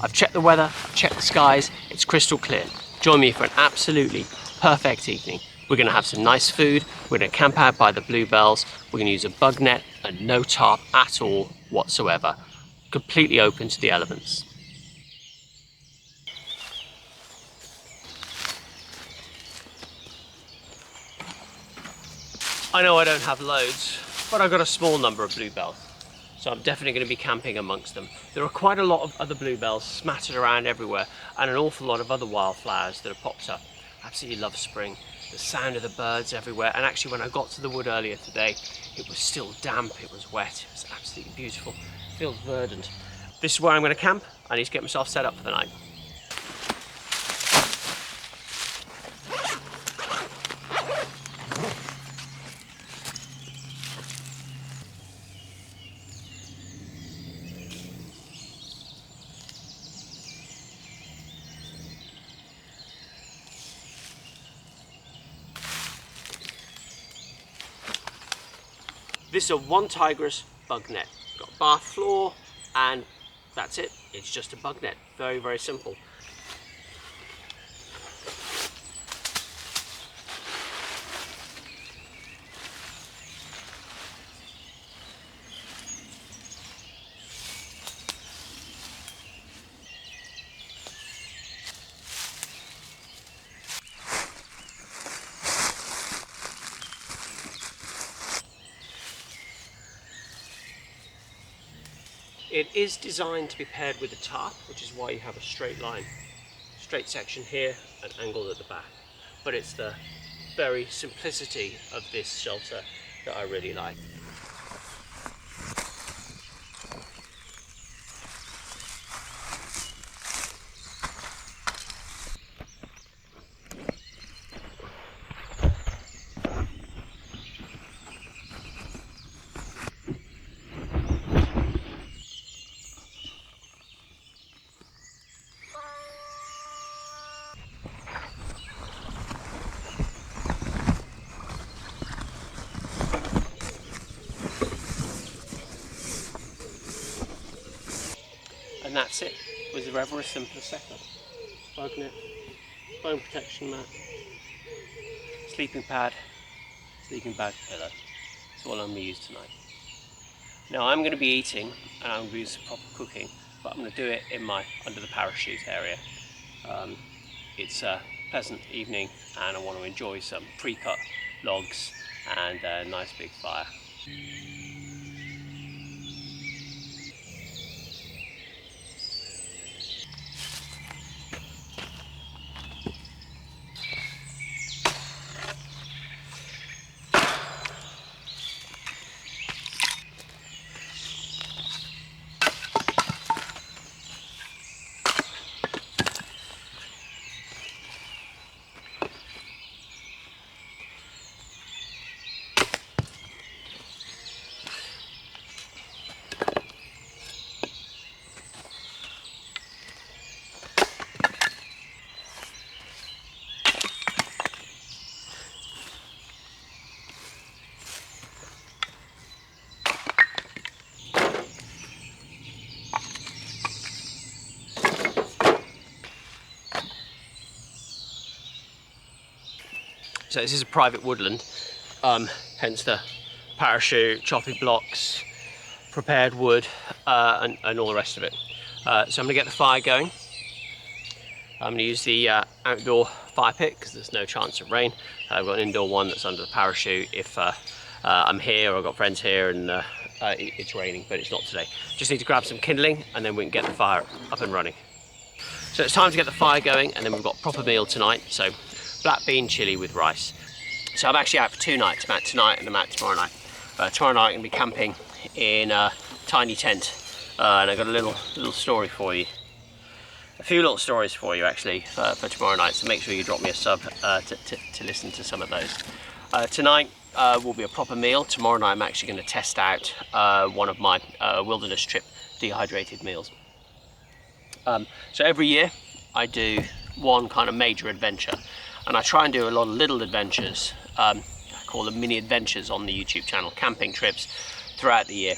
I've checked the weather, I've checked the skies, it's crystal clear. Join me for an absolutely perfect evening. We're going to have some nice food, we're going to camp out by the Bluebells, we're going to use a bug net and no tarp at all whatsoever. Completely open to the elements. I know I don't have loads, but I've got a small number of bluebells, so I'm definitely going to be camping amongst them. There are quite a lot of other bluebells scattered around everywhere, and an awful lot of other wildflowers that have popped up. I absolutely love spring, the sound of the birds everywhere, and actually when I got to the wood earlier today, it was still damp, it was wet, it was absolutely beautiful, it feels verdant. This is where I'm going to camp. I need to get myself set up for the night. This is a OneTigris bug net. Got a bath floor and that's it. It's just a bug net. Very, very simple. It is designed to be paired with a tarp, which is why you have a straight line, straight section here and angled at the back. But it's the very simplicity of this shelter that I really like. And that's it. Was there ever a simpler setup? Bug net, bone protection mat, sleeping bag pillow. That's all I'm going to use tonight. Now I'm going to be eating and I'm going to do some proper cooking, but I'm going to do it in my under the parachute area. It's a pleasant evening and I want to enjoy some pre-cut logs and a nice big fire. So this is a private woodland, hence the parachute, chopping blocks, prepared wood, and all the rest of it. So I'm going to get the fire going. I'm going to use the outdoor fire pit because there's no chance of rain. I've got an indoor one that's under the parachute if I'm here or I've got friends here and it's raining, but it's not today. Just need to grab some kindling and then we can get the fire up and running. So it's time to get the fire going and then we've got a proper meal tonight. So black bean chili with rice. So I'm actually out for 2 nights. I'm out tonight and I'm out tomorrow night. Tomorrow night I'm going to be camping in a tiny tent. And I've got a little story for you. A few little stories for you actually for tomorrow night. So make sure you drop me a sub to listen to some of those. Tonight will be a proper meal. Tomorrow night I'm actually going to test out one of my wilderness trip dehydrated meals. So every year I do one kind of major adventure. And I try and do a lot of little adventures, I call them mini adventures on the YouTube channel, camping trips throughout the year.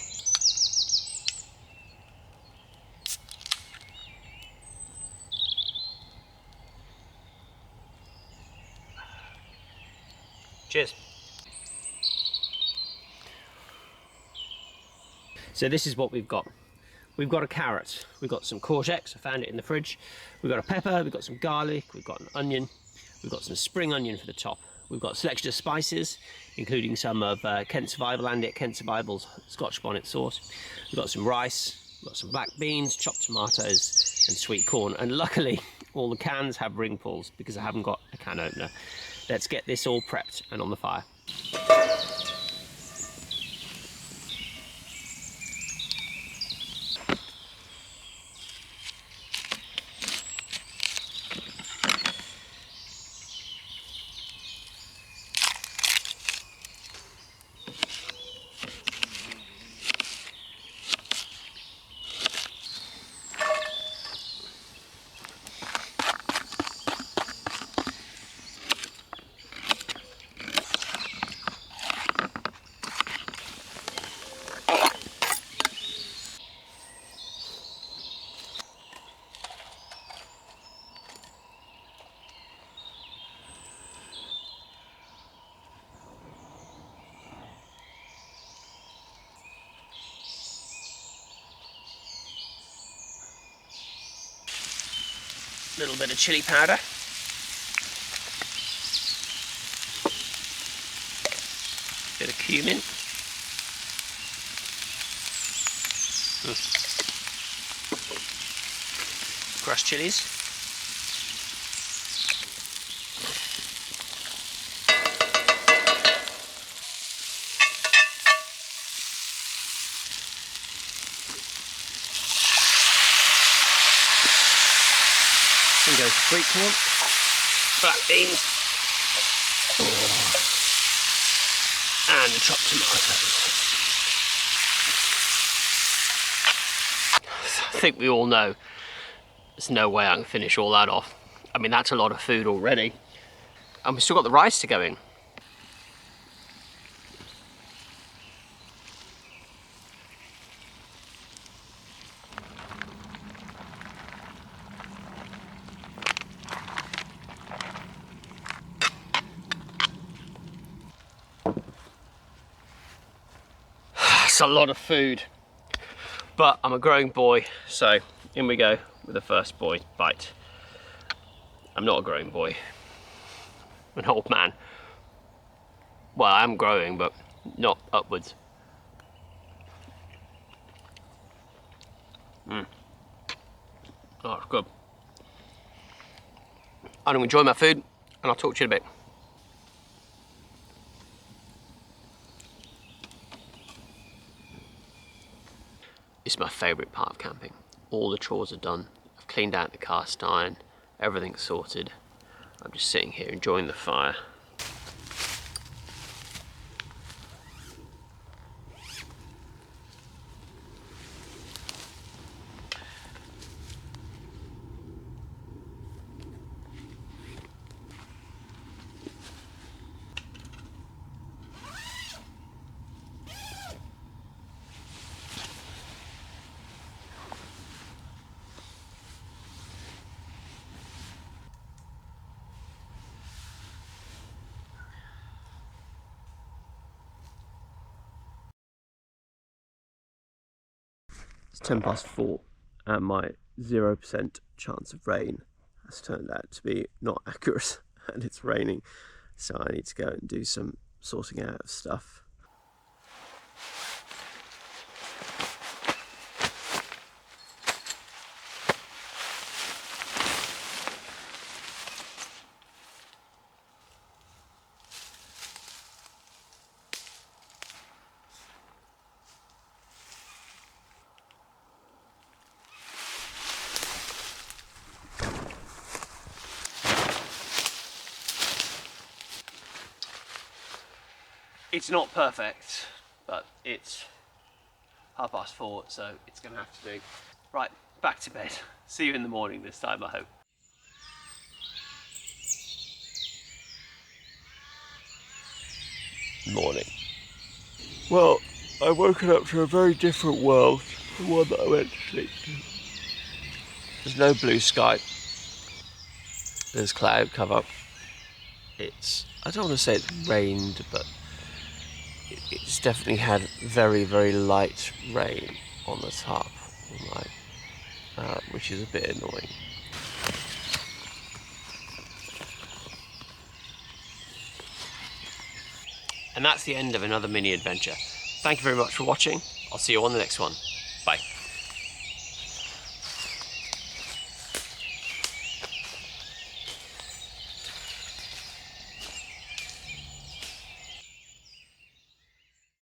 Cheers. So this is what we've got. We've got a carrot, we've got some courgettes, I found it in the fridge. We've got a pepper, we've got some garlic, we've got an onion, we've got some spring onion for the top. We've got a selection of spices, including some of Kent Survival and Kent Survival's Scotch bonnet sauce. We've got some rice, we've got some black beans, chopped tomatoes and sweet corn. And luckily, all the cans have ring pulls because I haven't got a can opener. Let's get this all prepped and on the fire. Little bit of chili powder. Bit of cumin. Crushed chilies. And goes sweet corn, black beans, and the chopped tomatoes. I think we all know there's no way I can finish all that off. I mean, that's a lot of food already. And we've still got the rice to go in. It's a lot of food, but I'm a growing boy, so in we go with the first bite. I'm not a growing boy, I'm an old man. Well, I am growing, but not upwards. Oh, it's good. I'm going to enjoy my food, and I'll talk to you in a bit. It's my favourite part of camping. All the chores are done. I've cleaned out the cast iron, everything's sorted. I'm just sitting here enjoying the fire. It's 4:10 and my 0% chance of rain has turned out to be not accurate and it's raining, so I need to go and do some sorting out of stuff. It's not perfect, but it's 4:30, so it's going to have to do. Right, back to bed. See you in the morning this time, I hope. Morning. Well, I've woken up to a very different world to the one that I went to sleep to. There's no blue sky. There's cloud cover. I don't want to say it's rained, but it's definitely had very, very light rain on the tarp all night, which is a bit annoying. And that's the end of another mini adventure. Thank you very much for watching. I'll see you on the next one.